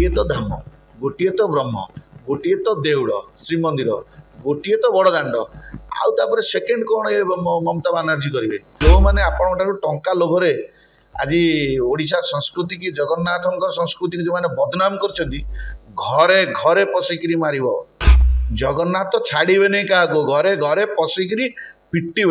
गोटे तो धाम गोटे तो ब्रह्म गोटे तो देउल श्रीमंदिर गोटे तो बड़ दाण्ड आउे सेकेंड कौन ये ममता बानार्जी करेंगे जो मैंने आपण टंका लोभरे आज ओडिशा संस्कृति की जगन्नाथ संस्कृति की जो मैंने बदनाम कर घरे घरे पशिकी मार जगन्नाथ छाड़े नहीं क्या घरे घरे पशिकी पिटे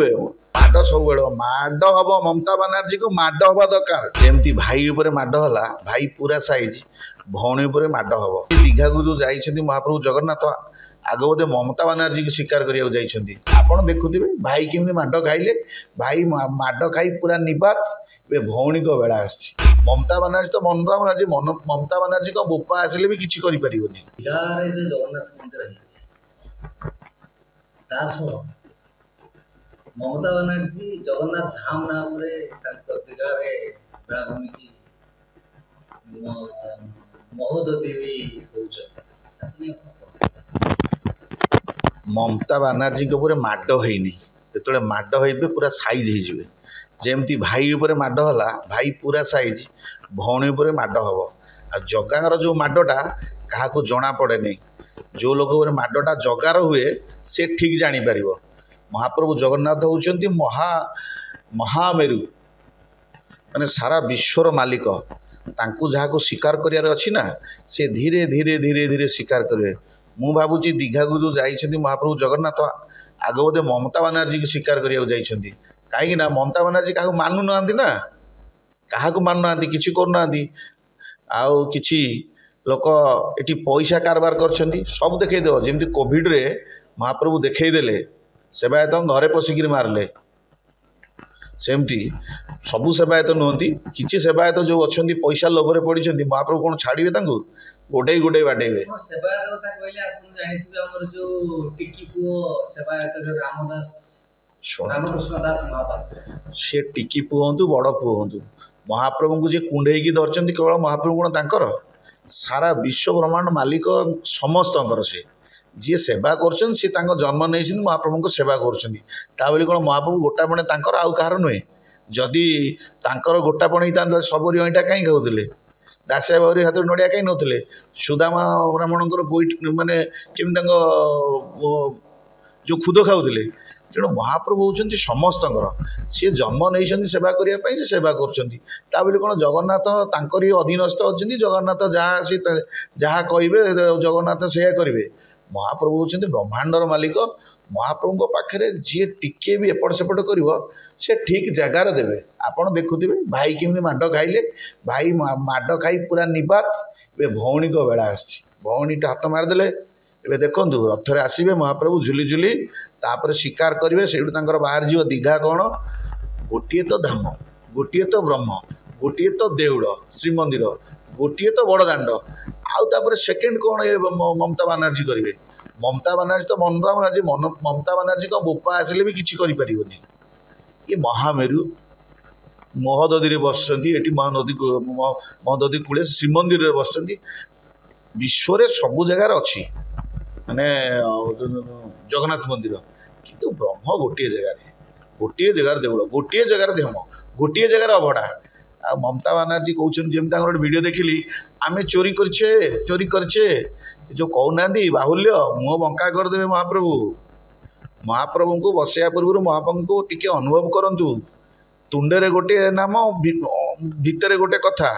माड सब माड हम ममता बानार्जी को माड हवा दरकार जमती भाई उपर माड है भाई पूरा साइज भौणी उपर माड हम दीघा को जो जाइए महाप्रभु जगन्नाथ आग बोधे ममता बानार्जी को स्वीकार करने आपड़ देखुवे भाई केमी माड खाइले भाई माड खाई पूरा निपात ए भौणी को बेड़ा आसी ममता बानार्जी तो ममता बानार्जी को बोपा आसिले भी किसी करें जगन्नाथ मंदिर ममता बानार्जी जगन्नाथ धाम नाम दीघारे बेलाभूमि की महोदधि भी ममता बानार्जी के ऊपर माड होनी जो माड हो पूरा साइज हो जमती भाई उपर माड है भाई पूरा साइज भौणी उपर माड हम आ जगार जो माडटा क्या जना पड़े नहीं जो लोक माडटा जगार हुए से ठीक जापर महाप्रभु जगन्नाथ होउचंती महामेरु माने सारा विश्वर मालिक तांकु जहाँ को शिकार करियार अछि ना से धीरे धीरे धीरे धीरे शिकार करेंगे मु भावुची दीघा को जो जाइछंती महाप्रभु जगन्नाथ आग बोधे ममता बानार्जी को शिकार करने जाइछंती कहीं ममता बानार्जी क्या मानु ना क्या मानु ना कि करना आउ कि लोक ये पैसा कारबार कर सब देखईदेव जमी कोविड रे महाप्रभु देखईदेले सेवायत घरे पशिकी मारले सेमती सबू सेवायत नुहति किसी सेवायत जो अच्छा पैसा लोभरे पड़ी महाप्रभु कौन छाड़े गोटे गोटे बाटेबे सी टिकी पु हूँ बड़ पु हूँ महाप्रभु को जी कुंडे धरती केवल महाप्रभु कौन तांकर सारा विश्व ब्रह्मांड मालिक समस्त से जी सेवा कर जन्म नहीं महाप्रभु को सेवा कर कौन महाप्रभु गोटापणे तांकर आउ कहार नुहे जदि तांकर गोटापण होता सबरी अईटा कहीं खाऊले दासिया बाबरी हाथ नड़िया कहीं नौले सुदामा ब्राह्मण गोईठ माने केमी जो खुद खाऊले तेणु महाप्रभु होती समस्त सी जन्म नहीं सेवा करने से सेवा कर कौन जगन्नाथ तांकरी अधीनस्थ अच्छी जगन्नाथ जहाँ सी जहाँ कहे जगन्नाथ से करेंगे महाप्रभु होती ब्रह्मांडर मालिक महाप्रभु पाखे जी टिके भी एपट सेपट कर से ठीक जगार देवे आपड़ देखुवे भाई केमी माड खाइले भाई माड खाई पूरा निपात ए भौणी को बेड़ा आसी भौणी हाथ मारिदे ए देखु रथरे आसवे महाप्रभु झुली झुली तापर शिकार करेंगे से बाहर जीव दीघा कौन गोटे तो धाम गोटे तो ब्रह्म गोटे तो देउल श्रीमंदिर गोटे तो बड़ दाण्ड आउे सेकेंड कौन ये ममता बानार्जी करेंगे ममता बानार्जी तो ममता बानार्जी को बोपा आसिले भी किसी करें ये महामेरु महोदधि बस महानदी महोदधि कूले श्रीमंदिर में बस विश्व सबु जगार अच्छी माने जगन्नाथ मंदिर किंतु ब्रह्म गोटे जगार देउल गोटे जगार देम गोटे जगार अभड़ा आ ममता बानार्जी कहते जमी गोटे वीडियो देखिली आमे चोरी करछे जो कहना बाहुल्य मुह बंका करदे महाप्रभु महाप्रभु को बसया पूर्व महाप्रभु को टिके अनुभव करंतु तुंडे गोटे नाम भितर गोटे कथा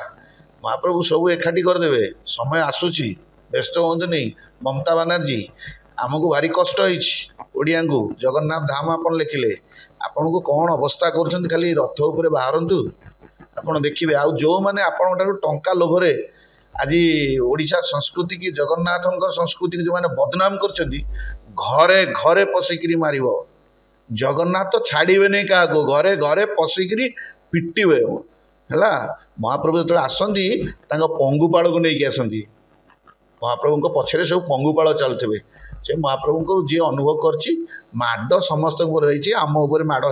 महाप्रभु सब एकाठी करदे समय आसूची व्यस्त हूँ नहीं ममता बानार्जी आमको भारी कष्ट होड़िया को जगन्नाथ धाम आपन लिखिले आपन को कौन अवस्था कर खाली रथ उपर बाहरतु आपड़ देखिए आउ जो मैंने आपण टंका लोभरे आज ओडिशा संस्कृति की जगन्नाथ संस्कृति की जो मैंने बदनाम कर घरे घरे पशिकी मार जगन्नाथ छाड़े नहीं क्या घरे घरे पशिकी पिटे है महाप्रभु जो आसती पंगुपाड़ को लेकिन आसती महाप्रभु पछरे सब पंगुपाड़ चलुवे से महाप्रभु को जी अनुभव कर समस्त रही आम उपर माड़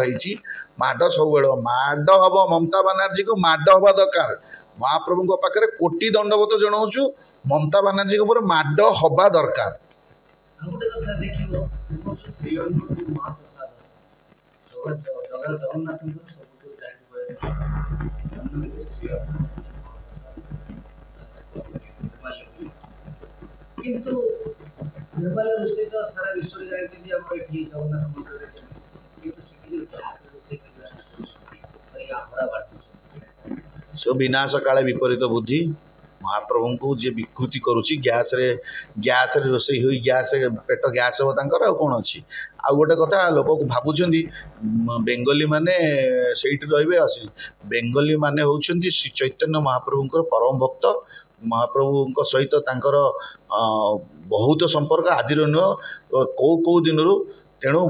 माड सब माड हम ममता बानार्जी को माड हवा दरकार महाप्रभु पाखे कोटि दंडवत जनाऊँ ममता बानार्जी ऊपर माड हवा दरकार କିନ୍ତୁ ନିର୍ମାଲ୍ୟ ରୋଷେଇ ତ ସାରା ବିଶ୍ୱରେ ଜାଣିଛନ୍ତି ଆମର ଏଠି ଜଗନ୍ନାଥ ମନ୍ଦିରରେ କିନ୍ତୁ ସେଠି ରୋଷେଇ କରିବା ଆଭଡ଼ା ବାଟୁଛନ୍ତି ସେ ବିନାଶ କାଳେ ବିପରୀତ ବୁଦ୍ଧି ମହାପ୍ରଭୁଙ୍କୁ ଯିଏ ବିକୃତି କରୁଛି ଗ୍ୟାସରେ ରୋଷେଇ ହୋଇ ପେଟ ଗ୍ୟାସ୍ ହେବ ତାଙ୍କର ଆଉ କ'ଣ ଅଛି। ଆଉ ଗୋଟେ କଥା ଲୋକ ଭାବୁଛନ୍ତି ବେଙ୍ଗଲୀ ମାନେ ସେଇଠି ରହିବେ ଆସି ବେଙ୍ଗଲୀ ମାନେ ହେଉଛନ୍ତି ଶ୍ରୀ ଚୈତନ୍ୟ ମହାପ୍ରଭୁଙ୍କର ପରମ ଭକ୍ତ ମହାପ୍ରଭୁଙ୍କ ସହିତ ତାଙ୍କର ବହୁତ ସମ୍ପର୍କ ଆଜିର ନୁହଁ କେଉଁ ଦିନରୁ। ତେଣୁ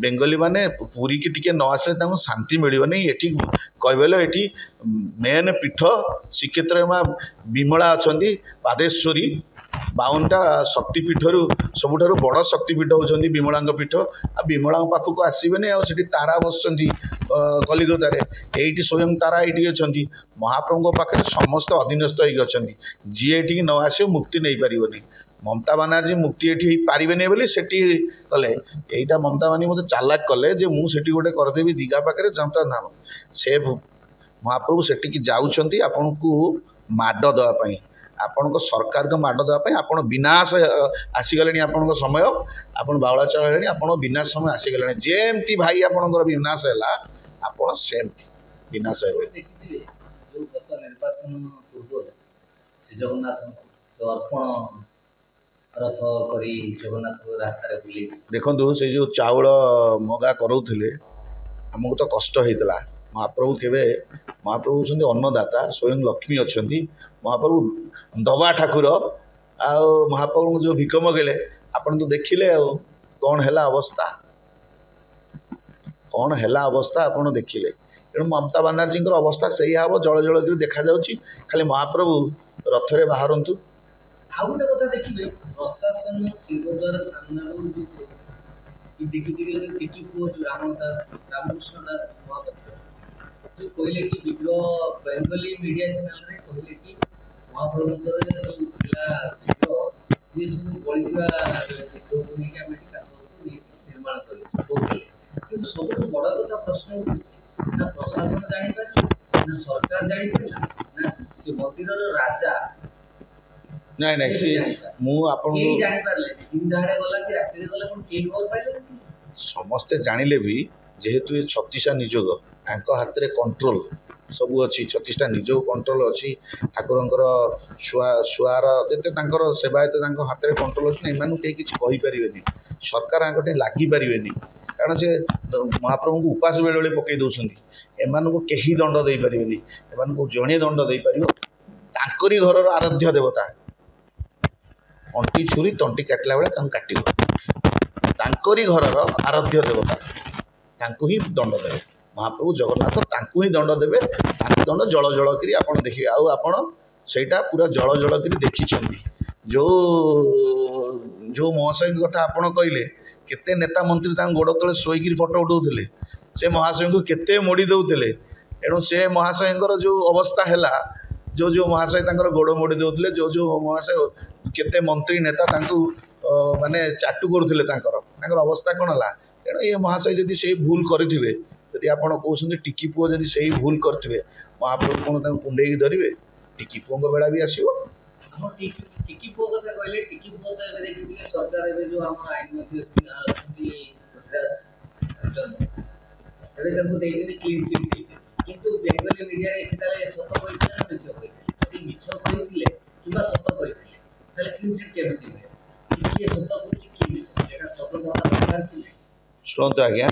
ବେଙ୍ଗଲୀ ମାନେ ପୁରୀକି ଟିକେ ନ ଆସିଲେ ତାଙ୍କୁ ଶାନ୍ତି ମିଳିବନି। ଏଠି କହିବେଲେ ଏଠି ମେନ୍ ପୀଠ ଶ୍ରୀକ୍ଷେତ୍ରରେ ମା ବିମଳା ଅଛନ୍ତି ପାଦେଶ୍ୱରୀ 52ଟା ଶକ୍ତିପୀଠରୁ ସବୁଠାରୁ ବଡ଼ ଶକ୍ତିପୀଠ ହେଉଛନ୍ତି ବିମଳାଙ୍କ ପୀଠ। ଆଉ ବିମଳାଙ୍କ ପାଖକୁ ଆସିବେନି ଆଉ ସେଠି ତାରା ବସିଛନ୍ତି କଲିକତାରେ ଏଇଠି ସ୍ୱୟଂ ତାରା ଏଇଠି ଅଛନ୍ତି। ମହାପ୍ରଭୁଙ୍କ ପାଖରେ ସମସ୍ତେ ଅଧୀନସ୍ଥ ହେଇକି ଅଛନ୍ତି। ଯିଏ ଏଠିକି ନ ଆସିବ ମୁକ୍ତି ନେଇପାରିବନି। ମମତା ବାନାର୍ଜୀ ମୁକ୍ତି ଏଠି ହେଇପାରିବେନି ବୋଲି ସେଠି କଲେ। ଏଇଟା ମମତା ବାନାର୍ଜୀ ମୋତେ ଚାଲାକ କଲେ ଯେ ମୁଁ ସେଠି ଗୋଟେ କରିଦେବି ଦୀଘା ପାଖରେ ଜନତା ଧାମ। ସେ ମହାପ୍ରଭୁ ସେଠିକି ଯାଉଛନ୍ତି ଆପଣଙ୍କୁ ମାଡ଼ ଦେବା ପାଇଁ ଆପଣଙ୍କ ସରକାରଙ୍କ ମାଡ଼ ଦେବା ପାଇଁ। ଆପଣ ବିନାଶ ଆସିଗଲେଣି ଆପଣଙ୍କ ସମୟ ଆପଣ ବାଉଳାଚଳ ହେଲେଣି ଆପଣ ବିନାଶ ସମୟ ଆସିଗଲାଣି। ଯେମିତି ଭାଇ ଆପଣଙ୍କର ବିନାଶ ହେଲା ଆପଣ ସେମିତି ବିନାଶ ହେବେ। ଦେଖିଥିବେ ଯୋଉ ଗତ ନିର୍ବାଚନ ପୂର୍ବରୁ ଶ୍ରୀ ଜଗନ୍ନାଥଙ୍କୁ ଯୋଉ ଅର୍ପଣ ରଥ କରି ଜଗନ୍ନାଥଙ୍କୁ ରାସ୍ତାରେ ବୁଲି ଦେଖନ୍ତୁ ସେ ଯେଉଁ ଚାଉଳ ମଗା କରାଉଥିଲେ ଆମକୁ ତ କଷ୍ଟ ହେଇଥିଲା। ମହାପ୍ରଭୁ ହେଉଛନ୍ତି ଅନ୍ନଦାତା ସ୍ୱୟଂ ଲକ୍ଷ୍ମୀ ଅଛନ୍ତି। ମହାପ୍ରଭୁ ଦବା ଠାକୁର ଆଉ ମହାପ୍ରଭୁଙ୍କୁ ଯେଉଁ ଭିକ ମଗେଇଲେ ଆପଣ ତ ଦେଖିଲେ ଆଉ କ'ଣ ହେଲା ଅବସ୍ଥା ଆପଣ ଦେଖିଲେ। ତେଣୁ ମମତା ବାନାର୍ଜୀଙ୍କର ଅବସ୍ଥା ସେଇଆ ହେବ। ଜଳ କରି ଦେଖାଯାଉଛି ଖାଲି ମହାପ୍ରଭୁ ରଥରେ ବାହାରନ୍ତୁ। ଆଉ ଗୋଟେ କଥା ଦେଖିବେ ପ୍ରଶାସନ ସିଂହଦ୍ୱାର ସାମ୍ନାରୁ ଦେଖିଥିବେ ଟିକି ପୁଅ ଯୋଉ ରାମକୃଷ୍ଣ ଦାସ ମହାପାତ୍ର ଯୋଉ କହିଲେ କି ବିଗ୍ରହ ବେଙ୍ଗଲୀ ମିଡିଆ ଚ୍ୟାନେଲରେ କହିଲେ କି ମହାପ୍ରଭୁଙ୍କର ଯୋଉ ଥିଲା ବିଗ୍ରହ ଯିଏ ସବୁ ବଳିଥିବା ବିଗ୍ରହକୁ ନେଇକି ଆମେ ନିର୍ମାଣ କରିଛୁ କହୁଥିଲେ। କିନ୍ତୁ ସବୁଠୁ ବଡ଼ କଥା ପ୍ରଶ୍ନ ଉଠୁଛି ନା ପ୍ରଶାସନ ଜାଣିପାରିଲା ନା ସରକାର ଜାଣିପାରିଲା ନା ସେ ମନ୍ଦିରର ରାଜା ନାଇଁ ମୁଁ ଆପଣଙ୍କୁ ସମସ୍ତେ ଜାଣିଲେ ବି ଯେହେତୁ ଏ 36ଟା ନିଯୋଗ ତାଙ୍କ ହାତରେ କଣ୍ଟ୍ରୋଲ ସବୁ ଅଛି। 36ଟା ନିଯୋଗ କଣ୍ଟ୍ରୋଲ ଅଛି। ଠାକୁରଙ୍କର ଶୁଆର ଯେତେ ତାଙ୍କର ସେବାୟତ ତାଙ୍କ ହାତରେ କଣ୍ଟ୍ରୋଲ ଅଛି। ଏମାନଙ୍କୁ କେହି କିଛି କହିପାରିବେନି। ସରକାର ଆଙ୍କଠି ଲାଗିପାରିବେନି କାରଣ ସେ ମହାପ୍ରଭୁଙ୍କୁ ଉପାସ ବେଳେବେଳେ ପକେଇ ଦେଉଛନ୍ତି। ଏମାନଙ୍କୁ କେହି ଦଣ୍ଡ ଦେଇପାରିବେନି। ଏମାନଙ୍କୁ ଜଣେ ଦଣ୍ଡ ଦେଇପାରିବ ତାଙ୍କରି ଘରର ଆରାଧ୍ୟ ଦେବତା। ଅଣ୍ଟି ଛୁରୀ ତଣ୍ଟି କାଟିଲା ବେଳେ ତାଙ୍କୁ କାଟିବ। ତାଙ୍କରି ଘରର ଆରାଧ୍ୟ ଦେବତା ତାଙ୍କୁ ହିଁ ଦଣ୍ଡ ଦେବେ। ମହାପ୍ରଭୁ ଜଗନ୍ନାଥ ତାଙ୍କୁ ହିଁ ଦଣ୍ଡ ଦେବେ। ତାଙ୍କୁ ଦଣ୍ଡ ଜଳ କରି ଆପଣ ଦେଖିବେ। ଆଉ ଆପଣ ସେଇଟା ପୁରା ଜଳ କରି ଦେଖିଛନ୍ତି। ଯେଉଁ ମହାଶୟଙ୍କ କଥା ଆପଣ କହିଲେ କେତେ ନେତା ମନ୍ତ୍ରୀ ତାଙ୍କ ଗୋଡ଼ ତଳେ ଶୋଇକିରି ଫଟୋ ଉଠାଉଥିଲେ। ସେ ମହାଶୟଙ୍କୁ କେତେ ମୋଡ଼ି ଦେଉଥିଲେ। ଏଣୁ ସେ ମହାଶୟଙ୍କର ଯେଉଁ ଅବସ୍ଥା ହେଲା ଯେଉଁ ମହାଶୟ ତାଙ୍କର ଗୋଡ଼ ମୋଡ଼ି ଦେଉଥିଲେ ଯେଉଁ ମହାଶୟ କେତେ ମନ୍ତ୍ରୀ ନେତା ତାଙ୍କୁ ମାନେ ଚାଟୁ କରୁଥିଲେ ତାଙ୍କର ଅବସ୍ଥା କ'ଣ ହେଲା। ତେଣୁ ଏ ମହାଶୟ ଯଦି ସେଇ ଭୁଲ କରିଥିବେ ଯଦି ଆପଣ କହୁଛନ୍ତି ଟିକି ପୁଅ ଯଦି ସେଇ ଭୁଲ କରିଥିବେ ମହାପ୍ରଭୁ କ'ଣ ତାଙ୍କୁ କୁଣ୍ଡେଇକି ଧରିବେ? ଟିକି ପୁଅଙ୍କ ବେଳା ବି ଆସିବ। ଟିକି ପୁଅ କଥା କହିଲେ ଟିକି ପୁଅ ତ ଏବେ ଦେଖିଥିଲେ ସରକାର ଏବେ ଯେଉଁ ଆମର ଆଇନ ମନ୍ତ୍ରୀ ଅଛନ୍ତି ଏବେ ତାଙ୍କୁ ଦେଇଛନ୍ତି କ୍ଲିନ୍ ଚିଟ୍ ଦେଇଛନ୍ତି। କିନ୍ତୁ ବେଙ୍ଗଲୀ ମିଡିଆରେ ସେ ତାହେଲେ ସତ କହିଥିଲେ ନା ମିଛ କହିଥିଲେ? ଯଦି ମିଛ କହିଥିଲେ କିମ୍ବା ସତ କହିଥିଲେ ତାହେଲେ କ୍ଲିନ୍ ଚିଟ୍ କେମିତି ମିଳେ? କିଏ ସତ କହୁଛି କିଏ ମିଛ? ସେଇଟା ତଦନ୍ତ ହେବା ଦରକାର କି ନାହିଁ? ଶୁଣନ୍ତୁ ଆଜ୍ଞା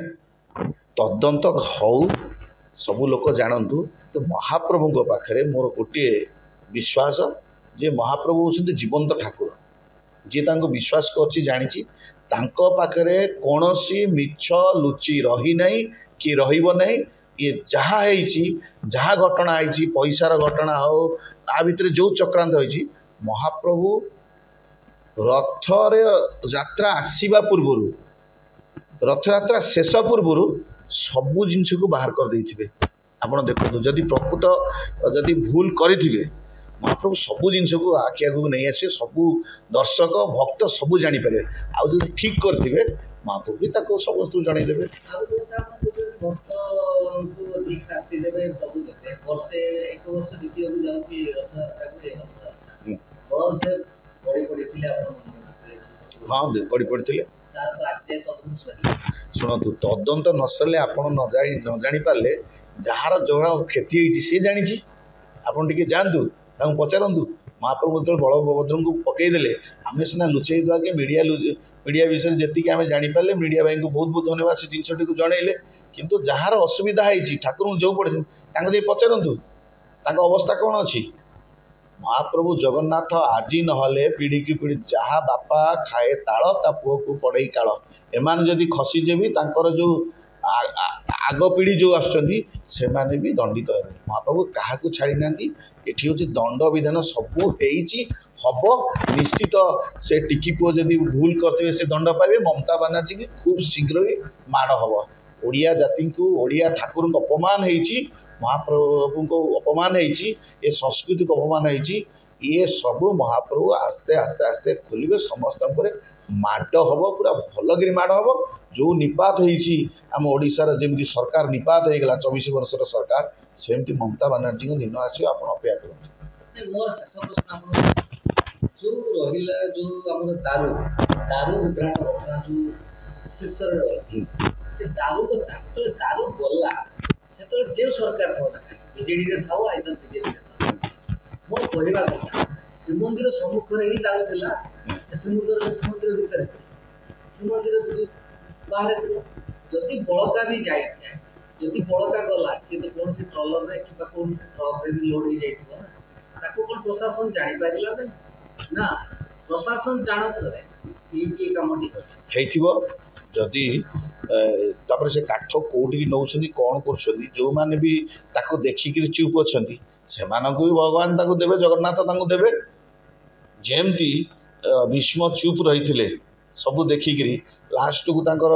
ତଦନ୍ତ ହଉ ସବୁ ଲୋକ ଜାଣନ୍ତୁ। ତ ମହାପ୍ରଭୁଙ୍କ ପାଖରେ ମୋର ଗୋଟିଏ ବିଶ୍ୱାସ ଯେ ମହାପ୍ରଭୁ ହେଉଛନ୍ତି ଜୀବନ୍ତ ଠାକୁର। ଯିଏ ତାଙ୍କୁ ବିଶ୍ୱାସ କରୁଛି ଜାଣିଛି ତାଙ୍କ ପାଖରେ କୌଣସି ମିଛ ଲୁଚି ରହିନାହିଁ କି ରହିବ ନାହିଁ। ଇଏ ଯାହା ହେଇଛି ଯାହା ଘଟଣା ହେଇଛି ପଇସାର ଘଟଣା ହଉ ତା ଭିତରେ ଯେଉଁ ଚକ୍ରାନ୍ତ ହେଇଛି ମହାପ୍ରଭୁ ରଥରେ ଯାତ୍ରା ଆସିବା ପୂର୍ବରୁ ରଥଯାତ୍ରା ଶେଷ ପୂର୍ବରୁ ସବୁ ଜିନିଷକୁ ବାହାର କରିଦେଇଥିବେ। ଆପଣ ଦେଖନ୍ତୁ ଯଦି ପ୍ରକୃତ ଯଦି ଭୁଲ କରିଥିବେ ମହାପ୍ରଭୁ ସବୁ ଜିନିଷକୁ ଆଖି ଆଗକୁ ନେଇ ଆସିବେ। ସବୁ ଦର୍ଶକ ଭକ୍ତ ସବୁ ଜାଣିପାରିବେ। ଆଉ ଯଦି ଠିକ୍ କରିଥିବେ ମହାପ୍ରଭୁ ବି ତାକୁ ସମସ୍ତଙ୍କୁ ଜଣେଇଦେବେ। ବଡି ପଡିଥିଲେ ଆପଣ ହଁ ପଡ଼ି ପଡ଼ିଥିଲେ। ତାର ତ ଆଜି ଯାଏ ତଦନ୍ତ ସରିଲା। ଶୁଣନ୍ତୁ, ତଦନ୍ତ ନ ସରିଲେ ଆପଣ ନ ଜାଣିପାରିଲେ ଯାହାର ଯୋଉ କ୍ଷତି ହେଇଛି ସିଏ ଜାଣିଛି। ଆପଣ ଟିକେ ଯାଆନ୍ତୁ ତାଙ୍କୁ ପଚାରନ୍ତୁ। ମହାପ୍ରଭୁ ଯେତେବେଳେ ବଳଭଦ୍ରଙ୍କୁ ପକେଇଦେଲେ ଆମେ ସିନା ଲୁଚେଇ ଦେବା କି ମିଡ଼ିଆ ବିଷୟରେ ଯେତିକି ଆମେ ଜାଣିପାରିଲେ, ମିଡ଼ିଆ ଭାଇଙ୍କୁ ବହୁତ ବହୁତ ଧନ୍ୟବାଦ ସେ ଜିନିଷଟିକୁ ଜଣେଇଲେ। କିନ୍ତୁ ଯାହାର ଅସୁବିଧା ହେଇଛି ଠାକୁରଙ୍କୁ ଯୋଉ ପଡ଼ିଛନ୍ତି ତାଙ୍କୁ ଯାଇ ପଚାରନ୍ତୁ ତାଙ୍କ ଅବସ୍ଥା କ'ଣ ଅଛି। ମହାପ୍ରଭୁ ଜଗନ୍ନାଥ ଆଜି ନହେଲେ ପିଢ଼ିକି ପିଢ଼ି ଯାହା ବାପା ଖାଏ ତାଳ ତା ପୁଅକୁ ପଡ଼େଇ କାଳ, ଏମାନେ ଯଦି ଖସିଯିବେ ତାଙ୍କର ଯେଉଁ ଆଗ ପିଢ଼ି ଯେଉଁ ଆସୁଛନ୍ତି ସେମାନେ ବି ଦଣ୍ଡିତ ହେବେ। ମହାପ୍ରଭୁ କାହାକୁ ଛାଡ଼ି ନାହାନ୍ତି। ଏଠି ହେଉଛି ଦଣ୍ଡ ବିଧାନ ସବୁ ହେଇଛି, ହବ ନିଶ୍ଚିତ। ସେ ଟିକି ପୁଅ ଯଦି ଭୁଲ କରିଥିବେ ସେ ଦଣ୍ଡ ପାଇବେ। ମମତା ବାନାର୍ଜୀକି ଖୁବ୍ ଶୀଘ୍ର ହିଁ ମାଡ଼ ହବ। ଓଡ଼ିଆ ଜାତିଙ୍କୁ ଓଡ଼ିଆ ଠାକୁରଙ୍କୁ ଅପମାନ ହେଇଛି, ମହାପ୍ରଭୁଙ୍କୁ ଅପମାନ ହେଇଛି, ଏ ସଂସ୍କୃତିକୁ ଅପମାନ ହେଇଛି। ଇଏ ସବୁ ମହାପ୍ରଭୁ ଆସ୍ତେ ଆସ୍ତେ ଆସ୍ତେ ଖୋଲିବେ। ସମସ୍ତଙ୍କ ମାଡ଼ ହବ, ପୁରା ଭଲକିରି ମାଡ଼ ହବ। ଯେଉଁ ନିପାତ ହେଇଛି ଆମ ଓଡ଼ିଶାର, ଯେମିତି ସରକାର ନିପାତ ହେଇଗଲା 24 ବର୍ଷର ସରକାର, ସେମିତି ମମତା ବାନାର୍ଜୀଙ୍କ ଦିନ ଆସିବ। ଆପଣ ଅପେକ୍ଷା କରନ୍ତୁ। ମୋର ଶେଷ ପ୍ରଶ୍ନ ଆମର ଯୋଉ ରହିଲା, ଯୋଉ ଆମର ଦାରୁ ବିଭ୍ରାଟ ଘଟଣା ଯୋଉ ଶୀର୍ଷରେ ରହିଲା, ସେ ଦାରୁ କଥା ଯେତେବେଳେ ଦାରୁ ଗଲା ସେତେବେଳେ ଯେଉଁ ସରକାର ଥାଉ ନା ବିଜେଡିରେ ଥାଉ ଆଇଦର ବିଜେପିରେ ଥାଉ, ମୋର କହିବା କଥା ଶ୍ରୀମନ୍ଦିର ସମ୍ମୁଖରେ ହିଁ ଦାରୁ ଥିଲା। ଶ୍ରୀମନ୍ଦିର ଭିତରେ ଶ୍ରୀମନ୍ଦିର ଯଦି ବାହାରେ ଥିଲା, ଯଦି ବଳକା ବି ଯାଇଥାଏ, ଯଦି ବଳକା ଗଲା ସିଏ ତ କୌଣସି ଟ୍ରଲରରେ କିମ୍ବା କୌଣସି ଟ୍ରକରେ ବି ଲୋଡ୍ ହେଇଯାଇଥିବ ନା, ତାକୁ କ'ଣ ପ୍ରଶାସନ ଜାଣିପାରିଲା ନା ପ୍ରଶାସନ ଜାଣତରେ ଏ କାମଟି ହେଇଥିବ। ଯଦି ତାପରେ ସେ କାଠ କୋଉଠିକି ନେଉଛନ୍ତି କ'ଣ କରୁଛନ୍ତି, ଯେଉଁମାନେ ବି ତାକୁ ଦେଖିକିରି ଚୁପ୍ ଅଛନ୍ତି ସେମାନଙ୍କୁ ବି ଭଗବାନ ତାଙ୍କୁ ଦେବେ, ଜଗନ୍ନାଥ ତାଙ୍କୁ ଦେବେ। ଯେମିତି ଭୀଷ୍ମ ଚୁପ୍ ରହିଥିଲେ ସବୁ ଦେଖିକିରି, ଲାଷ୍ଟକୁ ତାଙ୍କର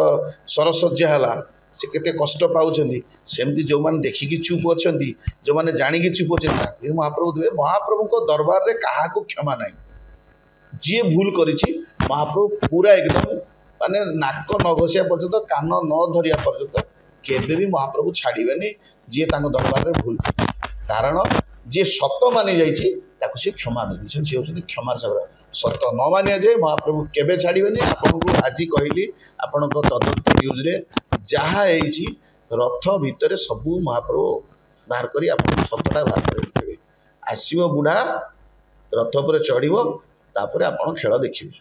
ସରସଜ୍ଜା ହେଲା, ସେ କେତେ କଷ୍ଟ ପାଉଛନ୍ତି। ସେମିତି ଯେଉଁମାନେ ଦେଖିକି ଚୁପ୍ ଅଛନ୍ତି, ଯେଉଁମାନେ ଜାଣିକି ଚୁପ୍ ଅଛନ୍ତି ତାଙ୍କୁ ମହାପ୍ରଭୁ ଦେବେ। ମହାପ୍ରଭୁଙ୍କ ଦରବାରରେ କାହାକୁ କ୍ଷମା ନାହିଁ। ଯିଏ ଭୁଲ କରିଛି ମହାପ୍ରଭୁ ପୁରା ଏକଦମ ମାନେ ନାକ ନ ଘଷିବା ପର୍ଯ୍ୟନ୍ତ, କାନ ନ ଧରିବା ପର୍ଯ୍ୟନ୍ତ କେବେ ବି ମହାପ୍ରଭୁ ଛାଡ଼ିବେନି ଯିଏ ତାଙ୍କ ଦରବାରରେ ଭୁଲ। କାରଣ ଯିଏ ସତ ମାନି ଯାଇଛି ତାକୁ ସେ କ୍ଷମା ଦେଇଛନ୍ତି। ସେ ହେଉଛନ୍ତି କ୍ଷମାର ସାଗର। ସତ ନ ମାନିଆ ଯାଏ ମହାପ୍ରଭୁ କେବେ ଛାଡ଼ିବେନି। ଆପଣଙ୍କୁ ଆଜି କହିଲି ଆପଣଙ୍କ ତଦନ୍ତ ନ୍ୟୁଜ୍ରେ ଯାହା ହେଇଛି, ରଥ ଭିତରେ ସବୁ ମହାପ୍ରଭୁ ବାହାର କରି ଆପଣଙ୍କୁ ସତଟା ବାହାର କରି ଦେଖିବେ। ଆସିବ ବୁଢ଼ା ରଥ ଉପରେ ଚଢ଼ିବ, ତାପରେ ଆପଣ ଖେଳ ଦେଖିବେ।